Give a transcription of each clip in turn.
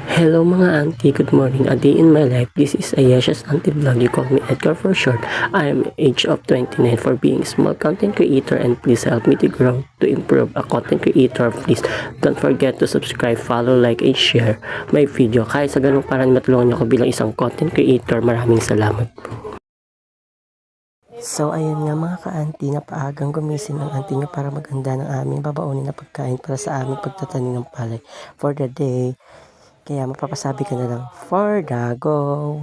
Hello mga auntie, good morning. A day in my life. This is Ayesha's auntie vlog. You call me Edgar for short. I am age of 29 for being small content creator and please help me to grow to improve a content creator. Please don't forget to subscribe, follow, like, and share my video. Kahit sa ganung parang matulungan niyo ko bilang isang content creator, maraming salamat po. So ayun nga mga ka-auntie, napaagang gumising ang auntie niyo para maganda ng aming babaunin na pagkain para sa aming pagtatanim ng palay for the day. Kaya mapapasabi ka na lang, for the go!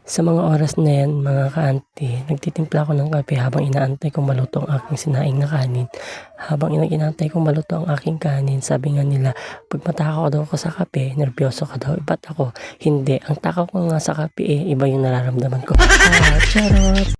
Sa mga oras na yan, mga ka-auntie, nagtitimpla ako ng kape habang inaantay kong maluto ang aking sinaing na kanin. Habang inaantay kong maluto ang aking kanin, sabi nga nila, pag matakaw daw ako sa kape, nervyoso ka daw. Ba't ako? Hindi. Ang takaw ko nga sa kape, iba yung nararamdaman ko. Charot!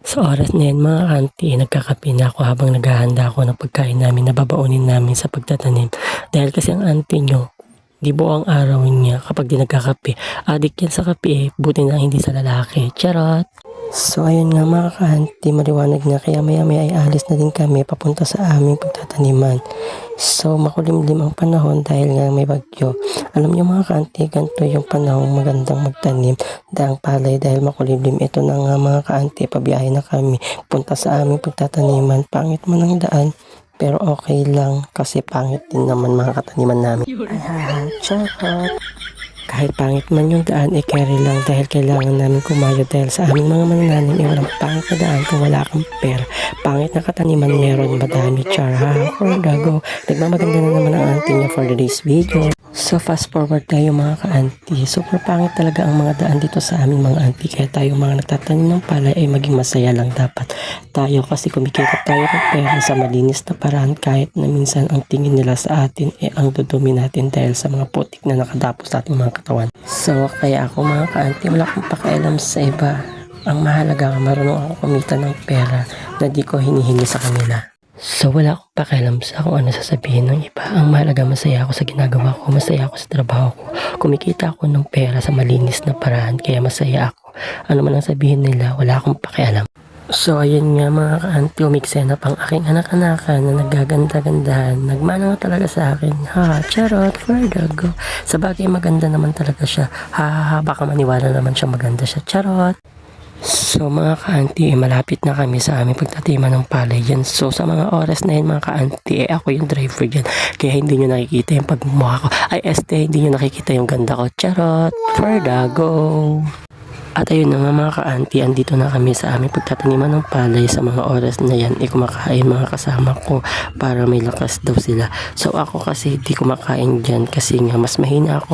Sa oras na yan, mga auntie, nagkakape na ako habang naghahanda ako ng pagkain namin na babaunin namin sa pagtatanim. Dahil kasi ang auntie nyo, di buong araw niya kapag di nagkakape. Adik yan sa kape, buti na hindi sa lalaki. Charot! So ayun nga mga ka-auntie, maliwanag na kaya maya ay alis na din kami papunta sa aming pagtataniman. So makulimlim ang panahon dahil nga may bagyo. Alam niyo mga ka-auntie, ganito yung panahon magandang magtanim daang palay dahil makulimlim. Ito na nga mga ka-auntie, pabiyahe na kami punta sa aming pagtataniman. Pangit man ang daan, pero okay lang kasi pangit din naman mga kataniman namin. Ay, charot. Kahit pangit man yung daan, carry lang dahil kailangan namin kumayo dahil sa aming mga manananim, walang pangit na daan kung wala kang pera. Pangit na kataniman meron madami, char ha, for the go. Nagmamaganda na naman ang auntie niya for today's video. So fast forward tayo mga ka-auntie. Super pangit talaga ang mga daan dito sa aming mga auntie. Kaya tayo mga nagtatanim ng palay ay maging masaya lang dapat tayo kasi kumikita tayo ng pera sa malinis na paraan kahit na minsan ang tingin nila sa atin ang dudumi natin dahil sa mga putik na nakadapos sa ating mga katawan. So kaya ako mga ka-auntie, wala akong pakialam sa iba. Ang mahalaga, marunong ako kumita ng pera na di ko hinihingi sa kanila. So wala akong pakialam sa kung ano sasabihin ng iba. Ang mahalaga, masaya ako sa ginagawa ko, masaya ako sa trabaho ko. Kumikita ako ng pera sa malinis na paraan, kaya masaya ako. Ano man ang sabihin nila, wala akong pakialam. So ayun nga mga ka-auntie, umiksen up ang aking anak-anakan na naggaganda-gandahan. Nagmana nga talaga sa akin. Ha, charot, for the go. Sa bagay maganda naman talaga siya. Ha, baka maniwala naman siya maganda siya. Charot. So mga ka-auntie, malapit na kami sa aming pagtatiman ng palay yan. So sa mga oras na yun mga ka-auntie, ako yung driver yan. Kaya hindi nyo nakikita yung pagmumukha ko. Ay hindi nyo nakikita yung ganda ko. Charot, for the go. At ayun na mga ka-auntie, andito na kami sa aming pagtataniman ng palay. Sa mga oras na yan, kumakain mga kasama ko para may lakas daw sila. So ako kasi di kumakain dyan kasi nga mas mahina ako.